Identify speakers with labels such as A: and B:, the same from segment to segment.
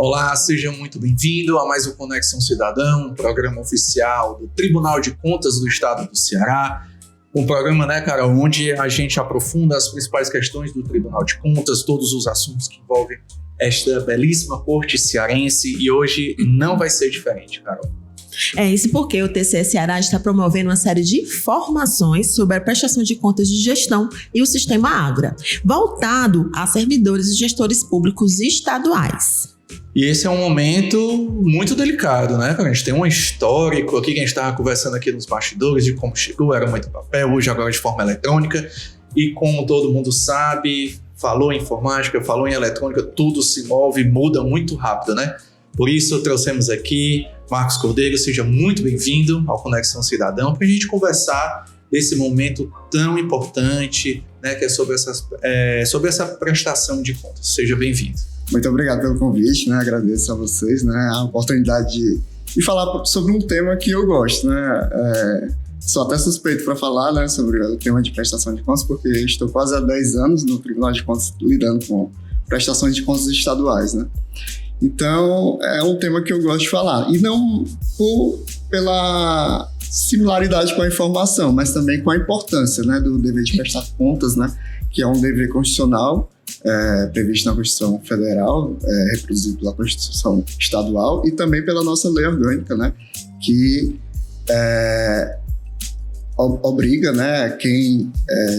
A: Olá, seja muito bem-vindo a mais um Conexão Cidadão, um programa oficial do Tribunal de Contas do Estado do Ceará. Um programa, onde a gente aprofunda as principais questões do Tribunal de Contas, todos os assuntos que envolvem esta belíssima corte cearense, e hoje não vai ser diferente, Carol.
B: É isso porque o TCE Ceará está promovendo uma série de formações sobre a prestação de contas de gestão e o sistema Ágora, voltado a servidores e gestores públicos estaduais.
A: E esse é um momento muito delicado, né? A gente tem um histórico aqui, que a gente estava conversando aqui nos bastidores de como chegou, era muito papel, hoje agora de forma eletrônica, e como todo mundo sabe, falou em informática, falou em eletrônica, tudo se move, muda muito rápido, né? Por isso trouxemos aqui Marcos Cordeiro, seja muito bem-vindo ao Conexão Cidadão, para a gente conversar desse momento tão importante, né, que é sobre essa prestação de contas. Seja bem-vindo.
C: Muito obrigado pelo convite, né? Agradeço a vocês, né? A oportunidade de falar sobre um tema que eu gosto, né? Sou até suspeito para falar, né, sobre o tema de prestação de contas, porque estou quase há 10 anos no Tribunal de Contas lidando com prestações de contas estaduais, né? Então, é um tema que eu gosto de falar. E não pela similaridade com a informação, mas também com a importância, né, do dever de prestar contas, né, que é um dever constitucional previsto na Constituição Federal, reproduzido pela Constituição Estadual e também pela nossa lei orgânica, né, que obriga, né, quem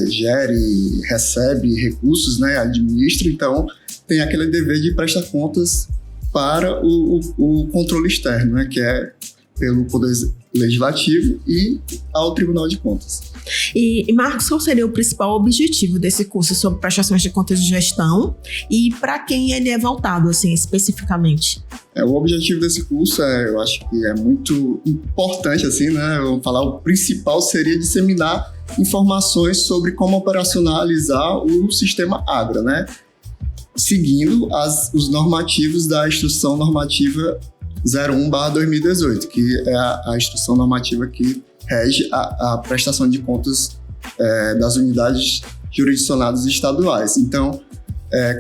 C: gere, recebe recursos, né, administra, então tem aquele dever de prestar contas para o controle externo, né, que é pelo Poder Legislativo e ao Tribunal de Contas.
B: E Marcos, qual seria o principal objetivo desse curso sobre prestações de contas de gestão e para quem ele é voltado, assim, especificamente?
C: O objetivo desse curso, eu acho que é muito importante, assim, né? Vamos falar, o principal seria disseminar informações sobre como operacionalizar o sistema Ágora, né? Seguindo os normativos da Instrução Normativa 01/2018, que é a instrução normativa que rege a prestação de contas das unidades jurisdicionadas estaduais. Então,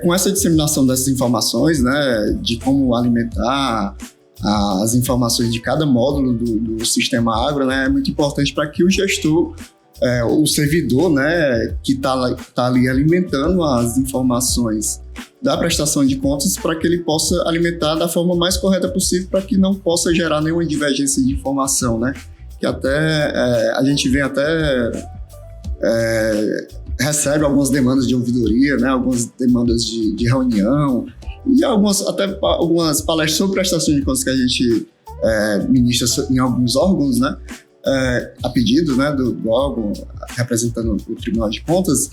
C: com essa disseminação dessas informações, né, de como alimentar as informações de cada módulo do sistema Ágora, né, é muito importante para que o gestor, o servidor, né, que está ali alimentando as informações da prestação de contas, para que ele possa alimentar da forma mais correta possível, para que não possa gerar nenhuma divergência de informação, né? Que até a gente vem recebe algumas demandas de ouvidoria, né? Algumas demandas de reunião e algumas palestras sobre prestação de contas que a gente ministra em alguns órgãos, né? A pedido, né, do órgão representando o Tribunal de Contas.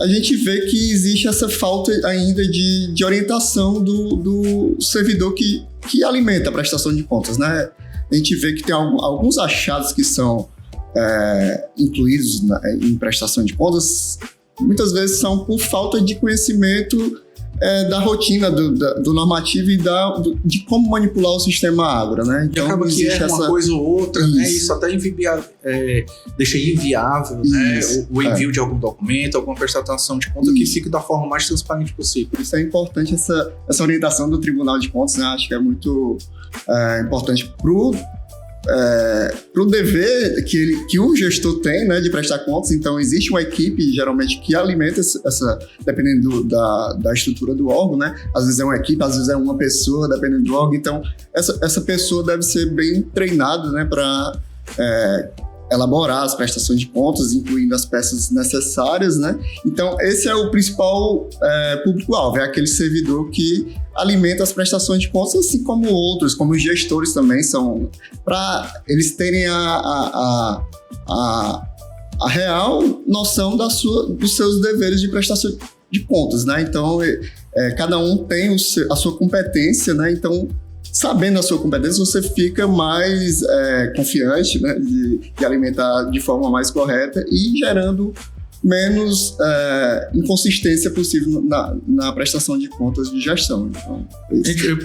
C: A gente vê que existe essa falta ainda de orientação do servidor que alimenta a prestação de contas, né? A gente vê que tem alguns achados que são incluídos em prestação de contas, muitas vezes são por falta de conhecimento da rotina do normativo e de como manipular o sistema Ágora, né?
A: Então, acaba que uma coisa ou outra, né? Isso até deixa inviável, né, o envio de algum documento, alguma prestação de conta que fique da forma mais transparente possível.
C: Isso é importante, essa orientação do Tribunal de Contas, né? Acho que é muito importante pro dever que o gestor tem, né, de prestar contas. Então, existe uma equipe, geralmente, que alimenta dependendo da estrutura do órgão, né? Às vezes é uma equipe, às vezes é uma pessoa, dependendo do órgão. Então, essa pessoa deve ser bem treinada, né, para elaborar as prestações de contas, incluindo as peças necessárias, né? Então, esse é o principal público-alvo, é aquele servidor que alimenta as prestações de contas, assim como outros, como os gestores também são, para eles terem a real noção dos seus deveres de prestação de contas, né? Então, cada um tem a sua competência, né? Então, sabendo a sua competência, você fica mais confiante, né, de alimentar de forma mais correta e gerando menos inconsistência possível na prestação de contas de gestão. Então,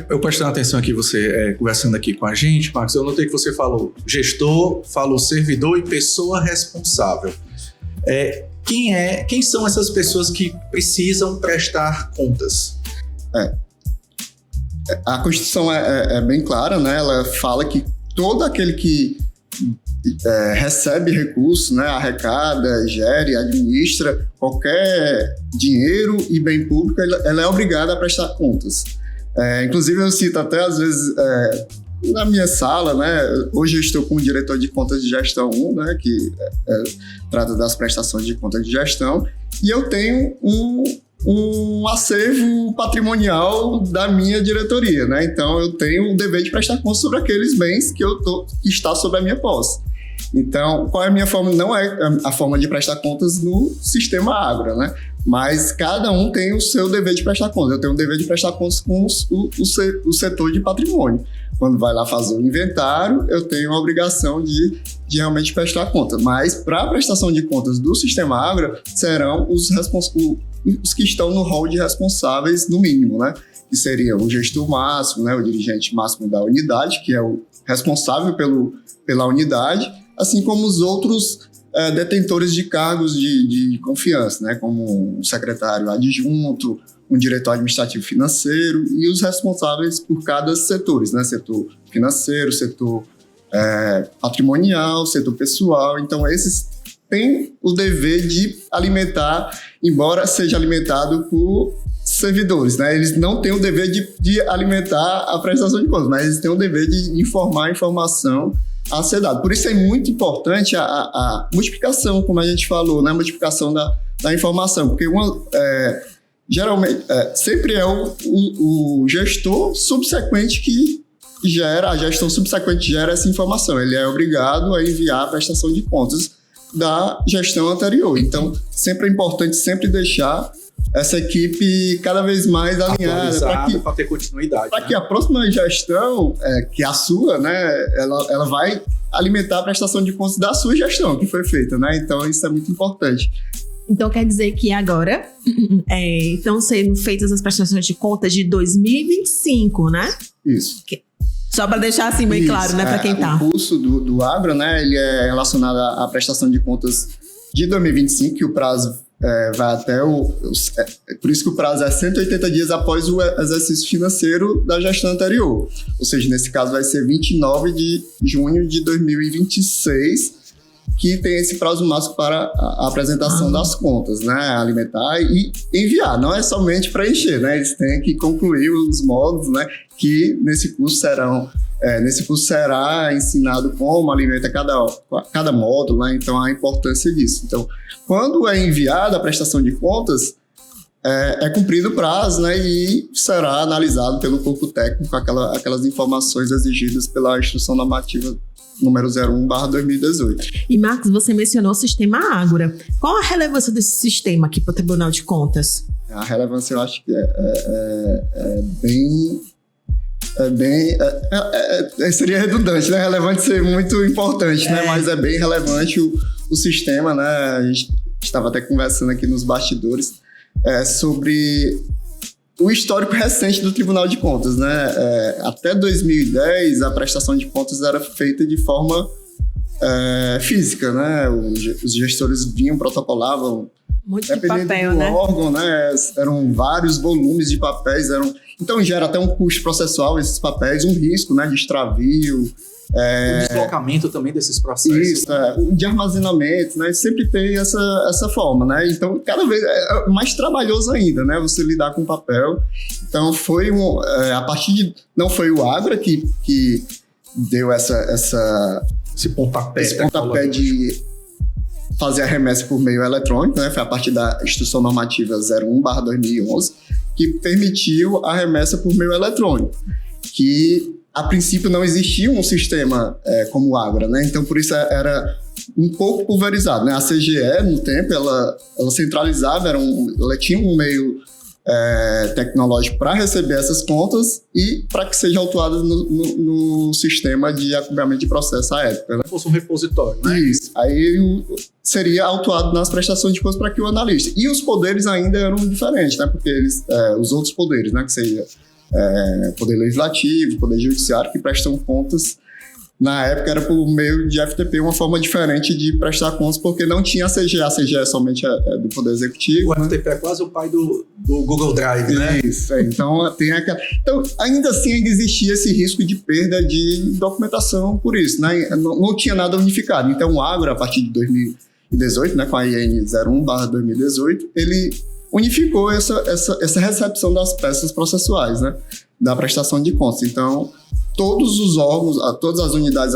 A: eu prestando atenção aqui, você conversando aqui com a gente, Marcos, eu notei que você falou gestor, falou servidor e pessoa responsável. Quem são essas pessoas que precisam prestar contas?
C: a Constituição é bem clara, né? Ela fala que todo aquele que recebe recurso, né, arrecada, gere, administra qualquer dinheiro e bem público, ela é obrigada a prestar contas. Inclusive, eu cito até, às vezes, na minha sala, né, hoje eu estou como diretor de contas de gestão 1, né, que trata das prestações de contas de gestão, e eu tenho um acervo patrimonial da minha diretoria, né? Então, eu tenho o dever de prestar contas sobre aqueles bens que está sob a minha posse. Então, qual é a minha forma? Não é a forma de prestar contas no sistema agro, né? Mas cada um tem o seu dever de prestar contas. Eu tenho o dever de prestar contas com o setor de patrimônio. Quando vai lá fazer o inventário, eu tenho a obrigação de realmente prestar conta. Mas, para a prestação de contas do sistema agro, serão os que estão no rol de responsáveis, no mínimo, né? Que seria o gestor máximo, né? O dirigente máximo da unidade, que é o responsável pela unidade, assim como os outros detentores de cargos de confiança, né? Como um secretário adjunto, um diretor administrativo financeiro e os responsáveis por cada setor, né? Setor financeiro, setor patrimonial, setor pessoal. Então, esses têm o dever de alimentar, embora seja alimentado por servidores, né? Eles não têm o dever de alimentar a prestação de contas, mas eles têm o dever de informar a informação a ser dada. Por isso é muito importante a multiplicação, como a gente falou, né? A multiplicação da informação, porque geralmente sempre é o gestor subsequente que gera, a gestão subsequente gera essa informação. Ele é obrigado a enviar a prestação de contas da gestão anterior. Então, sempre é importante deixar essa equipe cada vez mais alinhada
A: para ter continuidade.
C: Para que a próxima gestão, que é a sua, né, ela vai alimentar a prestação de contas da sua gestão que foi feita, né? Então, isso é muito importante.
B: Então, quer dizer que agora estão sendo feitas as prestações de contas de 2025, né?
C: Isso.
B: Só para deixar assim bem claro, né, para quem tá.
C: O curso do agro, né, ele é relacionado à prestação de contas de 2025, que o prazo vai até por isso que o prazo é 180 dias após o exercício financeiro da gestão anterior. Ou seja, nesse caso vai ser 29 de junho de 2026, que tem esse prazo máximo para a apresentação das contas, né? Alimentar e enviar. Não é somente preencher, né? Eles têm que concluir os módulos, né? Que nesse curso será ensinado como alimenta cada módulo, né? Então, a importância disso. Então, quando é enviada a prestação de contas, é cumprido o prazo, né? E será analisado pelo corpo técnico aquelas informações exigidas pela Instrução Normativa número 01/2018.
B: E, Marcos, você mencionou o sistema Ágora. Qual a relevância desse sistema aqui para o Tribunal de Contas?
C: A relevância, eu acho que seria redundante, né? Relevante ser muito importante, né? Mas é bem relevante o sistema, né? A gente estava até conversando aqui nos bastidores sobre o histórico recente do Tribunal de Contas, né? Até 2010, a prestação de contas era feita de forma física, né? Os gestores protocolavam.
B: Muito de papel, né?
C: Órgão, né? Eram vários volumes de papéis, então gera até um custo processual esses papéis, um risco, né, de extravio.
A: O deslocamento também desses processos.
C: Isso, de armazenamento, né? Sempre tem essa forma, né? Então, cada vez é mais trabalhoso ainda, né? Você lidar com papel. Então, foi a partir de... Não foi o Ágora que deu
A: esse pontapé
C: de fazer a remessa por meio eletrônico, né? Foi a partir da Instrução Normativa 01/2011 que permitiu a remessa por meio eletrônico, que a princípio não existia um sistema como o Ágora, né? Então, por isso era um pouco pulverizado, né? A CGE, no tempo, ela centralizava, ela tinha um meio tecnológico para receber essas contas e para que seja autuada no sistema de acompanhamento de processo à época, né?
A: Se fosse um repositório, né?
C: Isso. Aí seria autuado nas prestações de contas para que o analista. E os poderes ainda eram diferentes, né? Porque os outros poderes, né? Que seria Poder Legislativo, Poder Judiciário, que prestam contas Na época era por meio de FTP, uma forma diferente de prestar contas, porque não tinha a CGE. A CGE é somente do Poder Executivo.
A: O FTP é quase o pai do Google Drive, né?
C: Isso, então tem aquela... Então, ainda assim, ainda existia esse risco de perda de documentação por isso, né? Não tinha nada unificado. Então, o Agro, a partir de 2018, né, com a IN 01/2018, ele unificou essa recepção das peças processuais, né, da prestação de contas. Então, todos os órgãos, todas as unidades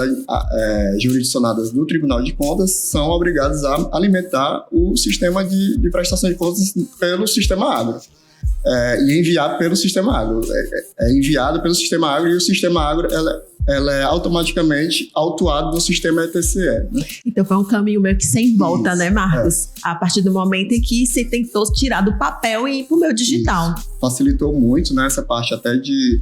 C: jurisdicionadas do Tribunal de Contas são obrigadas a alimentar o sistema de prestação de contas pelo Sistema Agro. E enviar pelo Sistema Agro. É enviado pelo Sistema Agro e o Sistema Agro ela é automaticamente autuado no sistema ETCE. Né?
B: Então foi um caminho meio que sem volta, isso, né, Marcos? A partir do momento em que você tentou tirar do papel e ir para o meio digital.
C: Isso. Facilitou muito, né, essa parte até de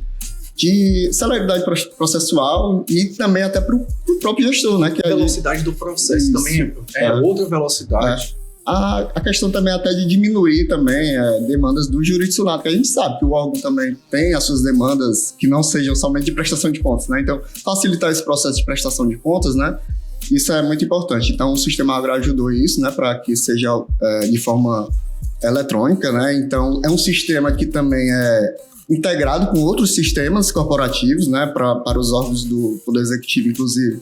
C: celeridade processual e também até para o próprio gestor, né? Que
A: a velocidade do processo isso. Também é outra velocidade.
C: A questão também até de diminuir também demandas do jurisdicionado, que a gente sabe que o órgão também tem as suas demandas que não sejam somente de prestação de contas, né? Então, facilitar esse processo de prestação de contas, né? Isso é muito importante. Então, o Sistema Agro ajudou isso, né? Para que seja de forma eletrônica, né? Então, é um sistema que também é integrado com outros sistemas corporativos, né? Para os órgãos do Poder Executivo, inclusive.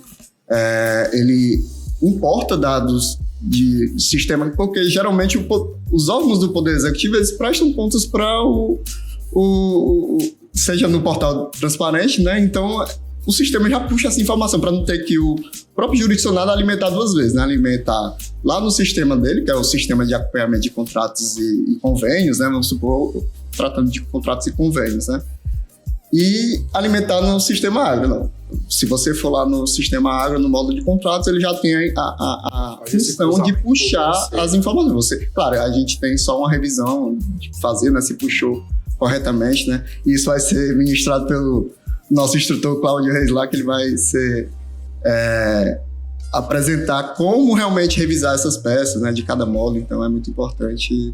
C: Ele importa dados de sistema, porque geralmente os órgãos do Poder Executivo eles prestam contas para seja no portal transparente, né? Então o sistema já puxa essa informação para não ter que o próprio jurisdicionado alimentar duas vezes, né? Alimentar lá no sistema dele, que é o sistema de acompanhamento de contratos e convênios, né? Vamos supor, tratando de contratos e convênios, né? E alimentar no Sistema Agro, não. Se você for lá no Sistema Agro, no módulo de contratos, ele já tem a função de puxar as informações. Claro, a gente tem só uma revisão de fazer, né, se puxou corretamente, né? E isso vai ser ministrado pelo nosso instrutor Cláudio Reis lá, que ele vai apresentar como realmente revisar essas peças, né, de cada módulo. Então é muito importante.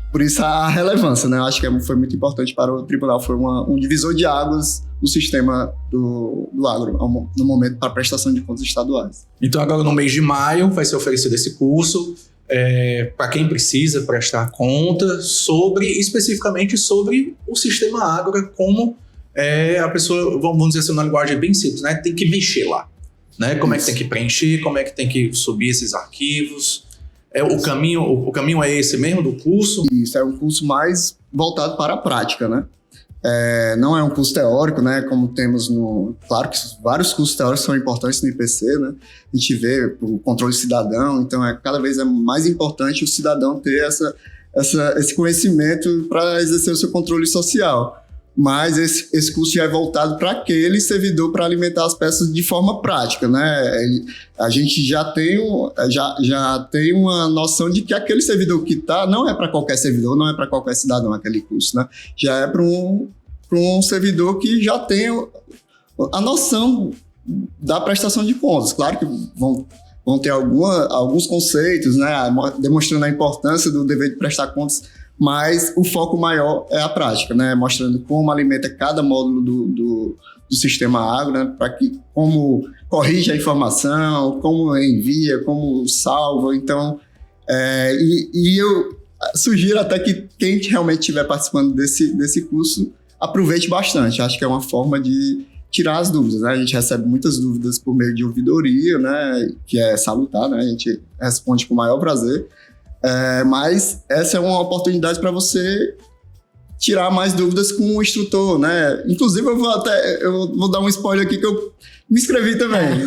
C: Por isso a relevância, né? Eu acho que foi muito importante para o tribunal. Foi um divisor de águas no sistema do agro, no momento para a prestação de contas estaduais.
A: Então agora no mês de maio vai ser oferecido esse curso para quem precisa prestar conta especificamente sobre o sistema agro, como a pessoa, vamos dizer assim, uma linguagem bem simples, né? Tem que mexer lá, né? Como é que tem que preencher, como é que tem que subir esses arquivos. O caminho é esse mesmo do curso?
C: Isso, é um curso mais voltado para a prática, né? Não é um curso teórico, né? Como temos Claro que vários cursos teóricos são importantes no IPC, né? A gente vê o controle cidadão, então cada vez é mais importante o cidadão ter esse conhecimento para exercer o seu controle social. Mas esse curso já é voltado para aquele servidor para alimentar as peças de forma prática, né? A gente já tem uma noção de que aquele servidor que está não é para qualquer servidor, não é para qualquer cidadão aquele curso, né? Já é para um servidor que já tem a noção da prestação de contas. Claro que vão ter alguns conceitos, né? Demonstrando a importância do dever de prestar contas, mas o foco maior é a prática, né? Mostrando como alimenta cada módulo do Sistema Agro, né? Como corrige a informação, como envia, como salva. Então, eu sugiro até que quem realmente estiver participando desse curso aproveite bastante. Acho que é uma forma de tirar as dúvidas, né? A gente recebe muitas dúvidas por meio de ouvidoria, né? Que é salutar, né? A gente responde com o maior prazer. Mas essa é uma oportunidade para você tirar mais dúvidas com o instrutor, né? Inclusive, eu vou dar um spoiler aqui que eu me inscrevi também.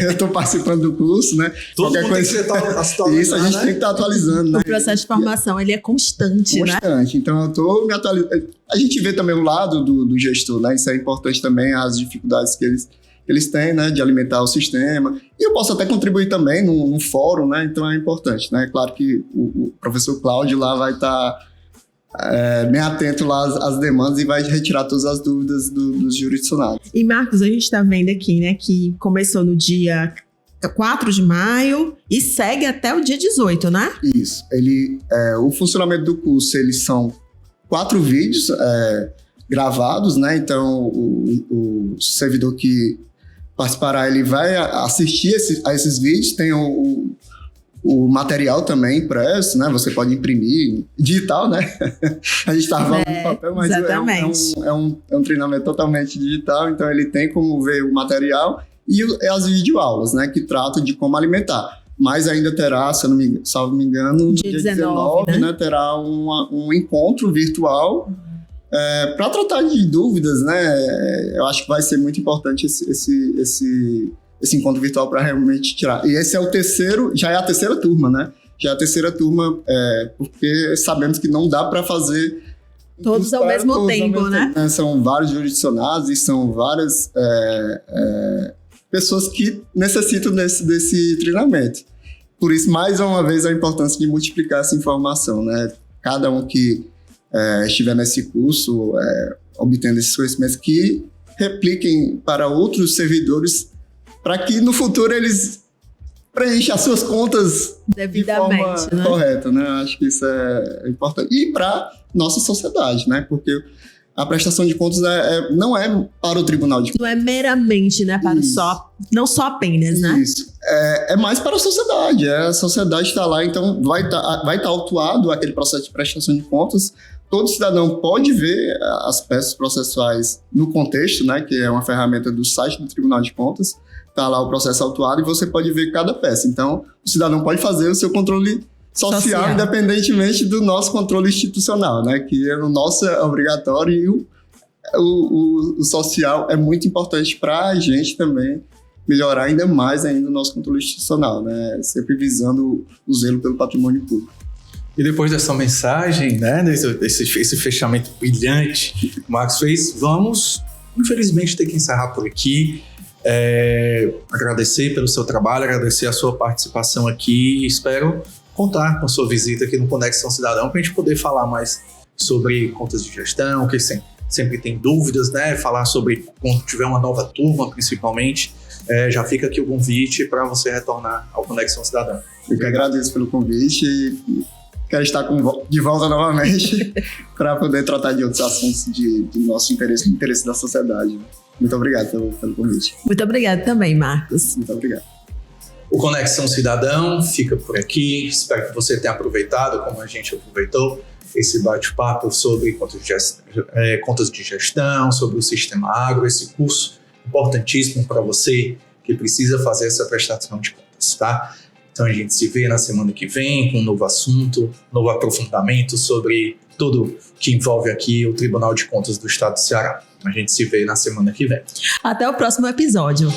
C: Eu estou participando do curso, né?
A: Todo mundo tem que atualizando.
C: Isso, a gente tem que estar atualizando, né?
B: O processo de formação, ele é constante, né?
C: Constante. Então, eu estou me atualizando. A gente vê também o lado do gestor, né? Isso é importante também, as dificuldades que eles têm, né, de alimentar o sistema. E eu posso até contribuir também num fórum, né? Então é importante, né? Claro que o professor Cláudio lá vai estar bem atento lá às demandas e vai retirar todas as dúvidas dos jurisdicionados.
B: E Marcos, a gente está vendo aqui, né, que começou no dia 4 de maio e segue até o dia 18, né?
C: Isso. O funcionamento do curso, eles são 4 vídeos gravados, né? Então o servidor que participará, ele vai assistir a esses vídeos, tem o material também impresso, né? Você pode imprimir, digital, né? A gente estava falando de papel, mas é um treinamento totalmente digital, então ele tem como ver o material e as videoaulas, né? Que tratam de como alimentar. Mas ainda terá, se eu não me engano, no dia 19, né? Terá um encontro virtual para tratar de dúvidas, né? Eu acho que vai ser muito importante esse encontro virtual para realmente tirar. E esse é já é a terceira turma, né? Já é a terceira turma, porque sabemos que não dá para fazer
B: todos ao mesmo tempo, né?
C: São vários jurisdicionados e são várias pessoas que necessitam desse treinamento. Por isso, mais uma vez, a importância de multiplicar essa informação, né? Cada um que estiver nesse curso, obtendo esses conhecimentos, que repliquem para outros servidores, para que no futuro eles preencham as suas contas
B: devidamente,
C: de forma correta, né? Acho que isso é importante. E para nossa sociedade, né? Porque a prestação de contas não é para o Tribunal de Contas.
B: Não é meramente, né? Para não só apenas, né?
C: Isso. É mais para a sociedade. A sociedade está lá, então vai estar autuado aquele processo de prestação de contas. Todo cidadão pode ver as peças processuais no contexto, né? Que é uma ferramenta do site do Tribunal de Contas. Está lá o processo autuado e você pode ver cada peça. Então, o cidadão pode fazer o seu controle social, independentemente do nosso controle institucional, né? Que o nosso é obrigatório e o social é muito importante para a gente também melhorar ainda mais o nosso controle institucional, né? Sempre visando o zelo pelo patrimônio público.
A: E depois dessa mensagem, né? Esse fechamento brilhante que o Marcos fez, vamos, infelizmente, ter que encerrar por aqui. Agradecer pelo seu trabalho, agradecer a sua participação aqui e espero contar com a sua visita aqui no Conexão Cidadão para a gente poder falar mais sobre contas de gestão, que sempre tem dúvidas, né? Falar sobre quando tiver uma nova turma, principalmente. Já fica aqui o convite para você retornar ao Conexão Cidadão.
C: Eu que agradeço pelo convite e quero estar de volta novamente para poder tratar de outros assuntos de nosso interesse, do interesse da sociedade. Muito obrigado pelo convite.
B: Muito obrigado também, Marcos.
C: Muito obrigado.
A: O Conexão Cidadão fica por aqui. Espero que você tenha aproveitado, como a gente aproveitou, esse bate-papo sobre contas de gestão, sobre o Sistema Agro, esse curso importantíssimo para você que precisa fazer essa prestação de contas, tá? Então a gente se vê na semana que vem com um novo assunto, novo aprofundamento sobre tudo que envolve aqui o Tribunal de Contas do Estado do Ceará. A gente se vê na semana que vem.
B: Até o próximo episódio.